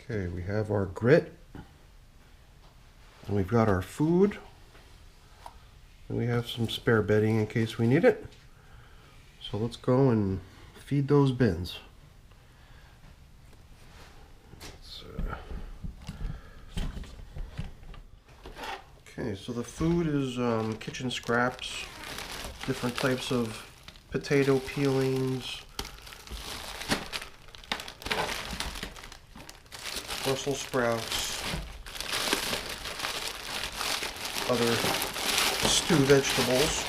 Okay, we have our grit, and we've got our food, and we have some spare bedding in case we need it. So let's go and feed those bins. Okay, so the food is kitchen scraps, different types of potato peelings, Brussels sprouts, other stew vegetables.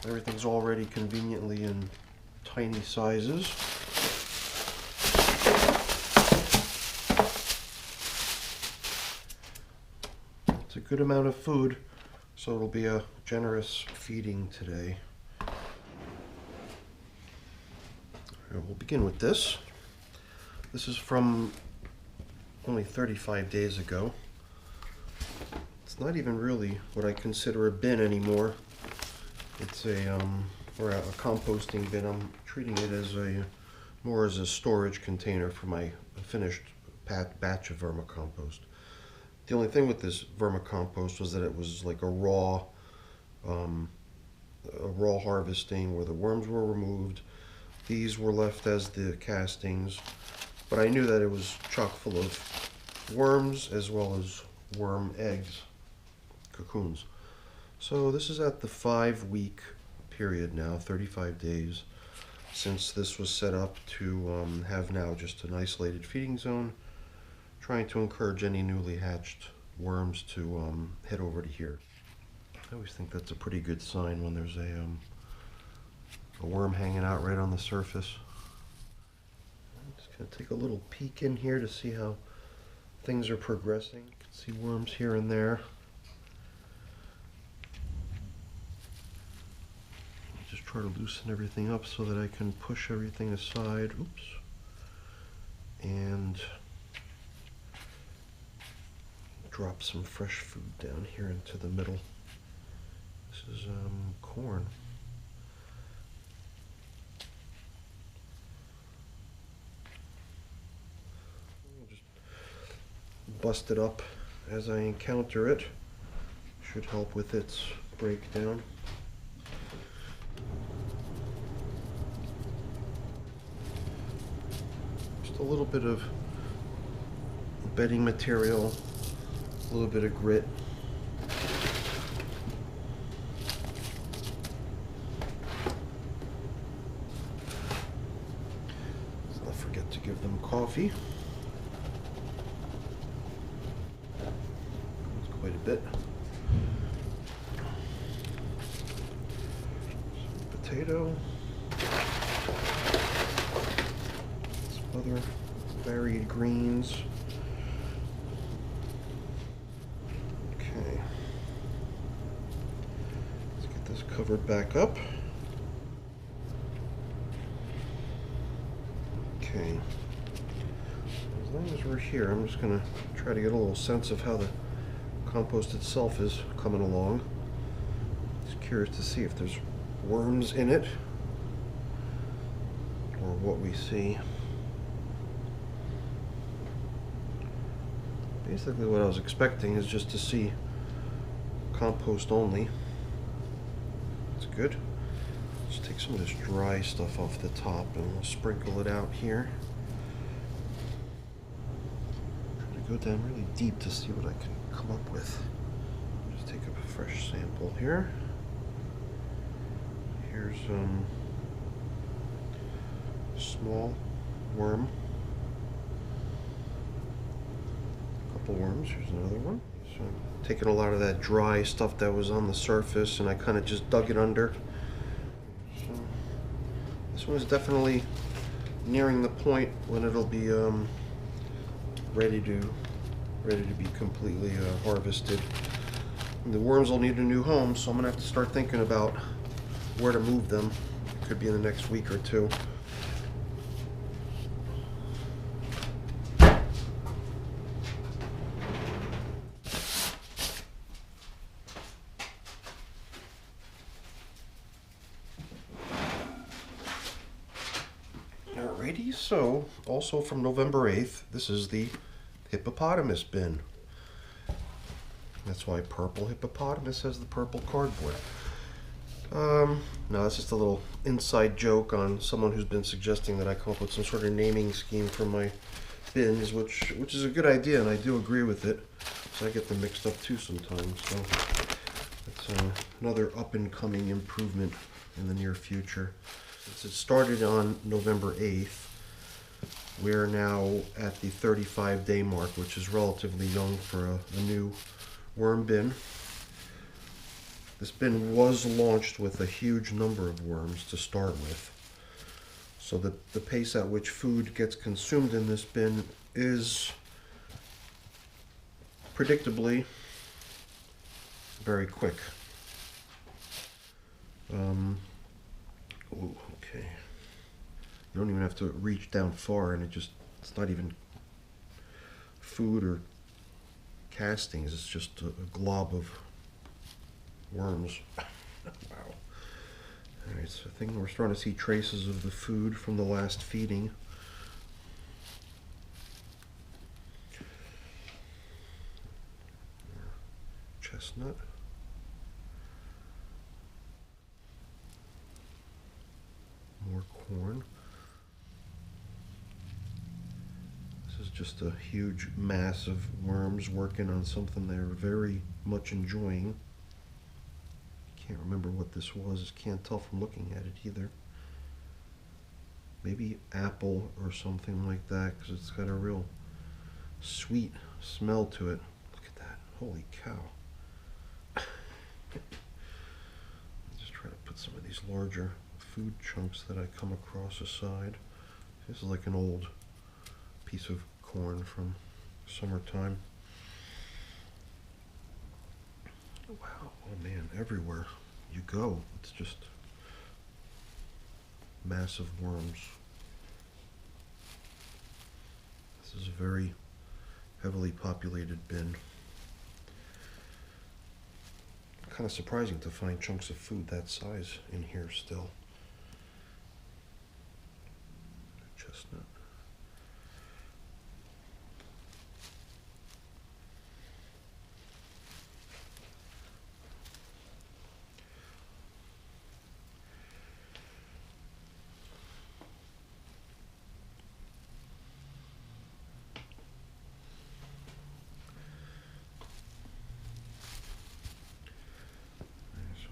Everything's already conveniently in tiny sizes. It's a good amount of food, so it'll be a generous feeding today. We'll begin with this. This is from only 35 days ago. It's not even really what I consider a bin anymore. It's a composting bin. I'm treating it as more as a storage container for my finished batch of vermicompost. The only thing with this vermicompost was that it was like a raw harvesting where the worms were removed. These were left as the castings, but I knew that it was chock full of worms as well as worm eggs, cocoons. So this is at the 5-week period now, 35 days, since this was set up to have now just an isolated feeding zone, trying to encourage any newly hatched worms to head over to here. I always think that's a pretty good sign when there's a worm hanging out right on the surface. I'm just going to take a little peek in here to see how things are progressing. You can see worms here and there. Just try to loosen everything up so that I can push everything aside. Oops. And drop some fresh food down here into the middle. This is corn. I'll just bust it up as I encounter it. Should help with its breakdown. Just a little bit of bedding material, a little bit of grit. Let's not forget to give them coffee. That's quite a bit. Some potato. Some other varied greens. Covered back up. Okay. As long as we're here, I'm just going to try to get a little sense of how the compost itself is coming along. Just curious to see if there's worms in it or what we see. Basically what I was expecting is just to see compost only. Good. Let's take some of this dry stuff off the top and we'll sprinkle it out here. Try to go down really deep to see what I can come up with. Just take up a fresh sample here. Here's small worm. A couple worms. Here's another one. So taking a lot of that dry stuff that was on the surface and I kind of just dug it under. So this one is definitely nearing the point when it'll be ready to be completely harvested. And the worms will need a new home, so I'm gonna have to start thinking about where to move them. It could be in the next week or two. Alrighty, so also from November 8th, this is the hippopotamus bin. That's why purple hippopotamus has the purple cardboard. No, that's just a little inside joke on someone who's been suggesting that I come up with some sort of naming scheme for my bins, which is a good idea, and I do agree with it. So I get them mixed up too sometimes. So it's another up-and-coming improvement in the near future. Since it started on November 8th, we're now at the 35-day mark, which is relatively young for a new worm bin. This bin was launched with a huge number of worms to start with. So the pace at which food gets consumed in this bin is predictably very quick. Ooh, okay. You don't even have to reach down far, and it's not even food or castings. It's just a glob of worms. Wow. Alright, so I think we're starting to see traces of the food from the last feeding. Chestnut. More corn. This is just a huge mass of worms working on something they're very much enjoying. Can't remember what this was. Can't tell from looking at it either. Maybe apple or something like that, because it's got a real sweet smell to it. Look at that. Holy cow. Just try to put some of these larger food chunks that I come across aside. This is like an old piece of corn from summertime. Wow, oh man, everywhere you go, it's just massive worms. This is a very heavily populated bin. Kind of surprising to find chunks of food that size in here still. Chestnut.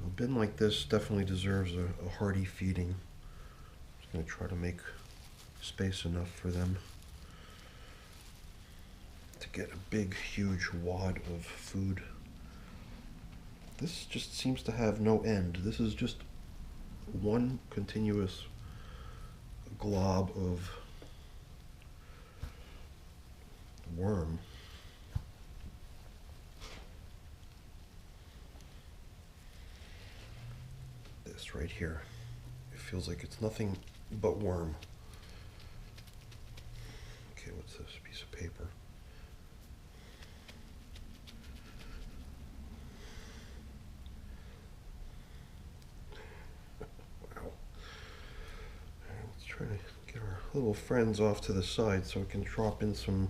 A bin like this definitely deserves a hearty feeding. I'm going to try to make space enough for them to get a big, huge wad of food. This just seems to have no end. This is just one continuous glob of worm. This right here, it feels like it's nothing but worm. Okay, what's this piece of paper? Wow. Let's try to get our little friends off to the side so we can drop in some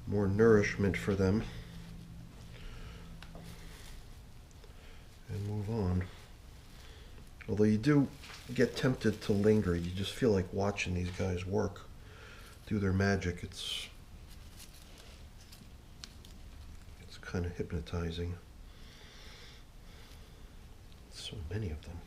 more nourishment for them and move on. Although you do get tempted to linger, you just feel like watching these guys work, do their magic. It's kind of hypnotizing. So many of them.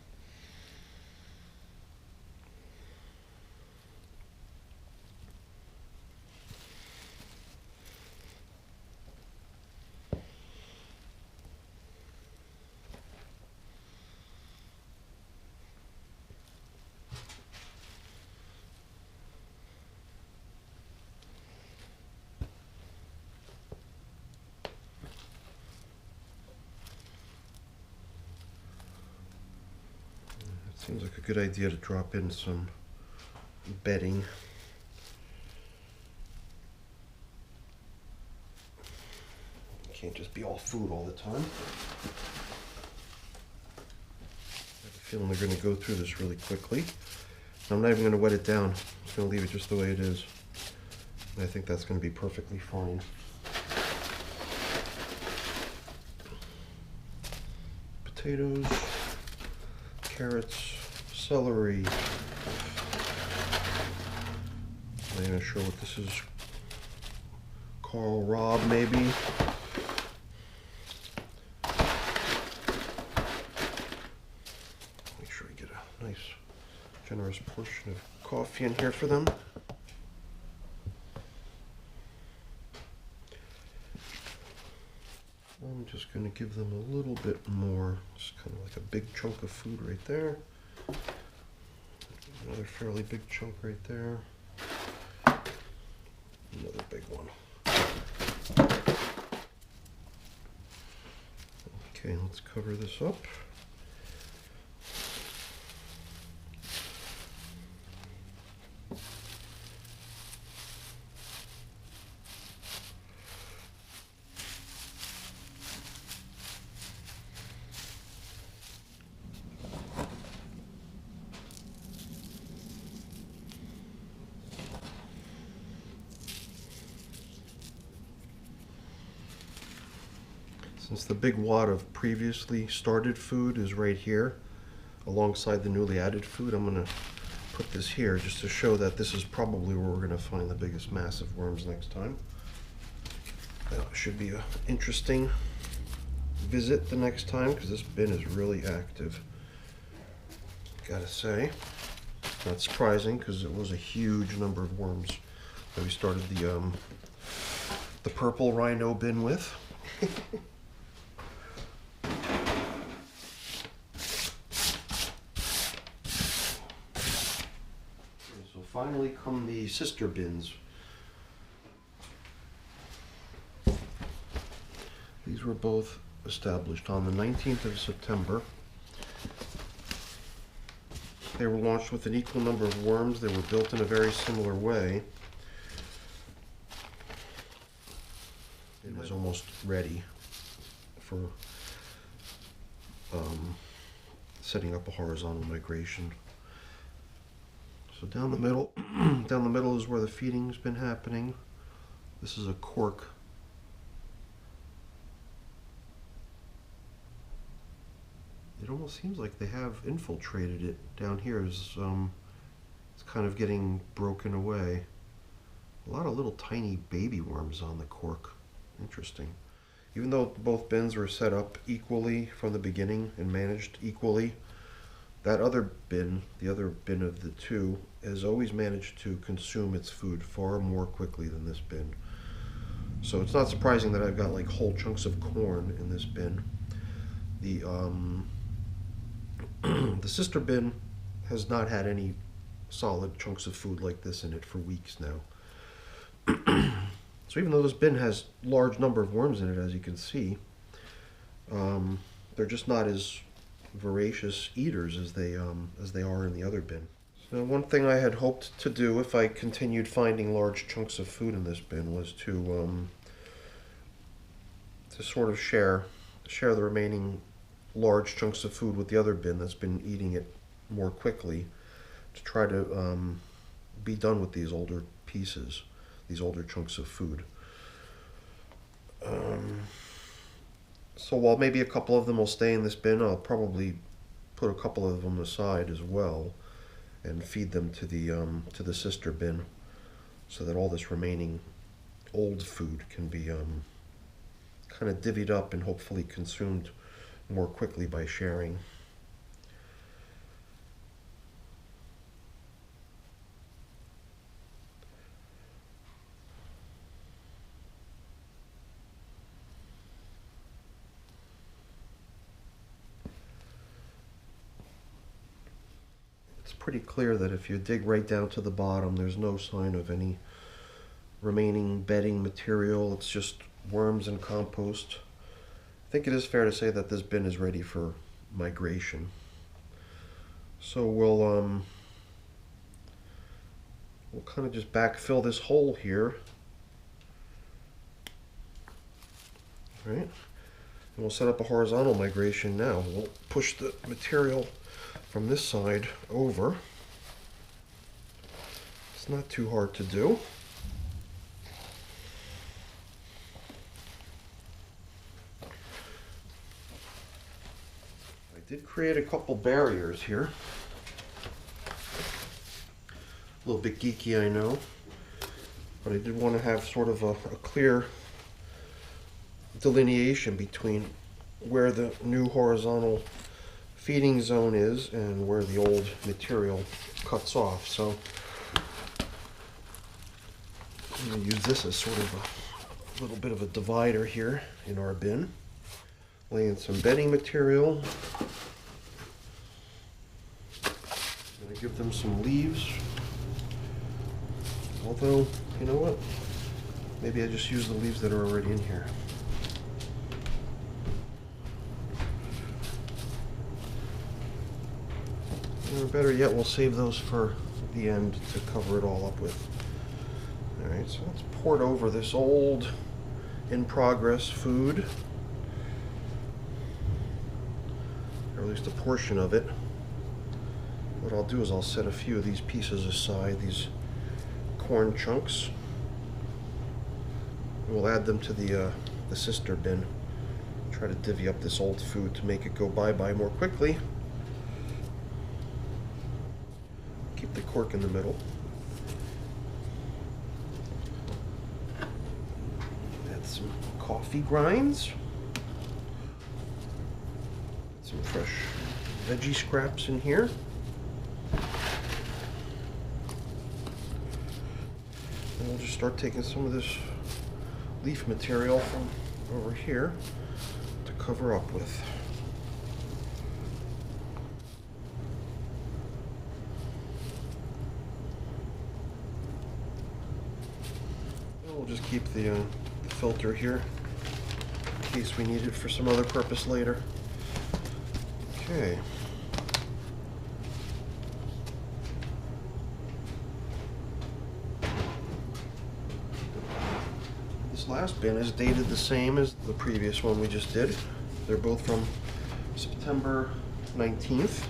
Seems like a good idea to drop in some bedding. Can't just be all food all the time. I have a feeling they're going to go through this really quickly. I'm not even going to wet it down. I'm just going to leave it just the way it is. And I think that's going to be perfectly fine. Potatoes, carrots, celery. I'm not even sure what this is. Carl Rob, maybe. Make sure I get a nice, generous portion of coffee in here for them. I'm just going to give them a little bit more. Just kind of like a big chunk of food right there. Another fairly big chunk right there. Another big one. Okay, let's cover this up. Since the big wad of previously started food is right here, alongside the newly added food, I'm going to put this here just to show that this is probably where we're going to find the biggest mass of worms next time. That should be an interesting visit the next time, because this bin is really active. Gotta say, not surprising, because it was a huge number of worms that we started the purple rhino bin with. So finally come the sister bins. These were both established on the 19th of September. They were launched with an equal number of worms. They were built in a very similar way. It was almost ready for setting up a horizontal migration. So down the middle, down the middle is where the feeding's been happening. This is a cork. It almost seems like they have infiltrated it. Down here is it's kind of getting broken away. A lot of little tiny baby worms on the cork. Interesting. Even though both bins were set up equally from the beginning and managed equally, that other bin, the other bin of the two, has always managed to consume its food far more quickly than this bin. So it's not surprising that I've got like whole chunks of corn in this bin. The the sister bin has not had any solid chunks of food like this in it for weeks now. So even though this bin has large number of worms in it, as you can see, they're just not as voracious eaters as they are in the other bin. So one thing I had hoped to do if I continued finding large chunks of food in this bin was to sort of share the remaining large chunks of food with the other bin that's been eating it more quickly, to try to be done with these older pieces, these older chunks of food. So while maybe a couple of them will stay in this bin, I'll probably put a couple of them aside as well and feed them to the sister bin, so that all this remaining old food can be kind of divvied up and hopefully consumed more quickly by sharing. It's pretty clear that if you dig right down to the bottom, there's no sign of any remaining bedding material. It's just worms and compost. I think it is fair to say that this bin is ready for migration. So we'll kind of just backfill this hole here. Right? And we'll set up a horizontal migration now. We'll push the material from this side over. It's not too hard to do. I did create a couple barriers here. A little bit geeky, I know, but I did want to have sort of a clear delineation between where the new horizontal feeding zone is and where the old material cuts off. So I'm going to use this as sort of a little bit of a divider here in our bin. Lay in some bedding material. I'm going to give them some leaves. Although, you know what? Maybe I just use the leaves that are already in here. Or better yet, we'll save those for the end to cover it all up with. Alright, so let's pour it over this old, in-progress food. Or at least a portion of it. What I'll do is I'll set a few of these pieces aside, these corn chunks. We'll add them to the sister bin. Try to divvy up this old food to make it go bye-bye more quickly. Keep the cork in the middle. Add some coffee grinds. Some fresh veggie scraps in here. And we'll just start taking some of this leaf material from over here to cover up with. And we'll just keep the filter here in case we need it for some other purpose later. Okay. This last bin is dated the same as the previous one we just did. They're both from September 19th.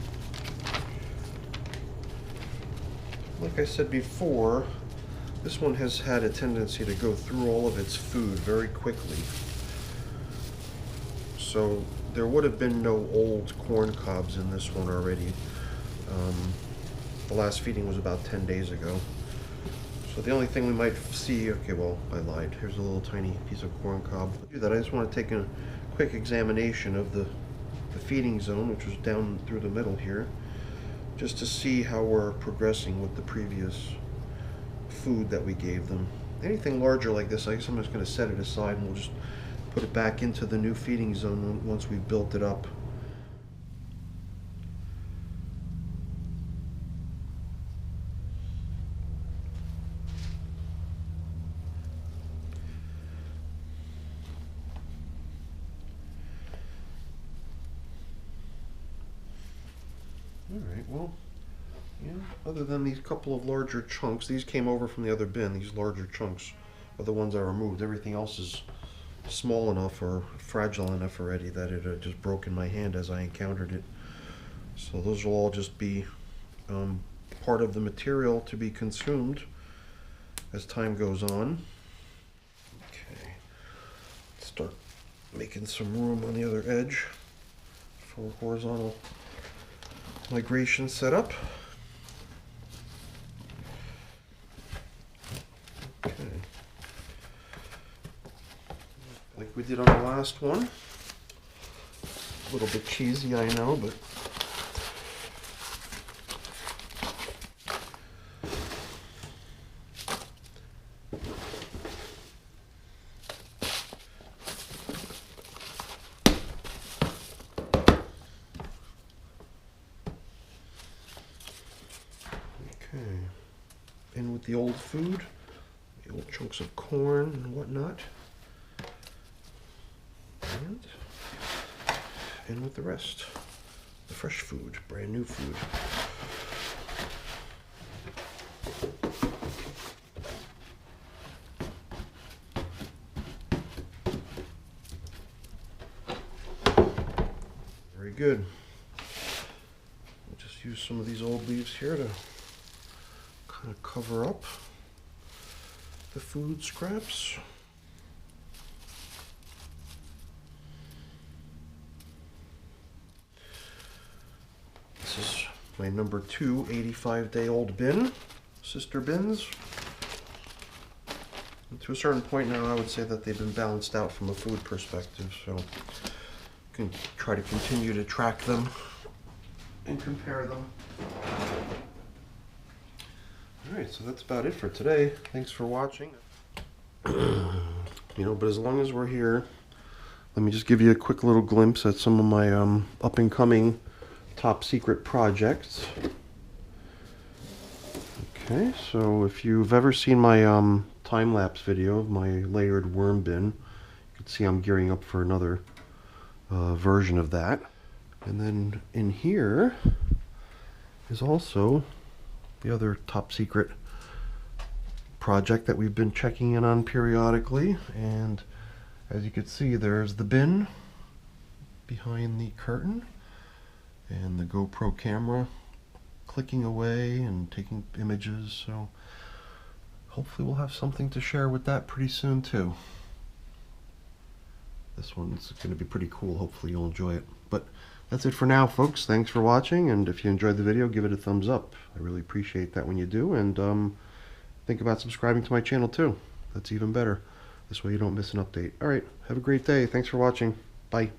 Like I said before, this one has had a tendency to go through all of its food very quickly. So there would have been no old corn cobs in this one already. The last feeding was about 10 days ago. So the only thing we might see, okay, well, I lied. Here's a little tiny piece of corn cob. To do that, I just want to take a quick examination of the feeding zone, which was down through the middle here, just to see how we're progressing with the previous food that we gave them. Anything larger like this, I guess I'm just going to set it aside and we'll just put it back into the new feeding zone once we've built it up. Alright, well, yeah, other than these couple of larger chunks, these came over from the other bin, these larger chunks are the ones I removed. Everything else is small enough or fragile enough already that it just broke in my hand as I encountered it. So those will all just be part of the material to be consumed as time goes on. Okay, let's start making some room on the other edge for horizontal migration setup. Okay. Like we did on the last one. A little bit cheesy, I know, but okay. In with the old food, the old chunks of corn and whatnot. And in with the rest, the fresh food, brand new food. Very good. We'll just use some of these old leaves here to Cover up the food scraps. This is my number 2 85-day-old bin, sister bins. And to a certain point now, I would say that they've been balanced out from a food perspective, so you can try to continue to track them and compare them. Alright, so that's about it for today. Thanks for watching. But as long as we're here, let me just give you a quick little glimpse at some of my up-and-coming top secret projects. Okay, so if you've ever seen my time-lapse video of my layered worm bin, you can see I'm gearing up for another version of that. And then in here is also the other top secret project that we've been checking in on periodically. And as you can see, there's the bin behind the curtain and the GoPro camera clicking away and taking images. So hopefully we'll have something to share with that pretty soon too. This one's going to be pretty cool. Hopefully you'll enjoy it. But that's it for now, folks. Thanks for watching, and if you enjoyed the video, give it a thumbs up. I really appreciate that when you do, and think about subscribing to my channel too. That's even better. This way you don't miss an update. Alright, have a great day. Thanks for watching. Bye.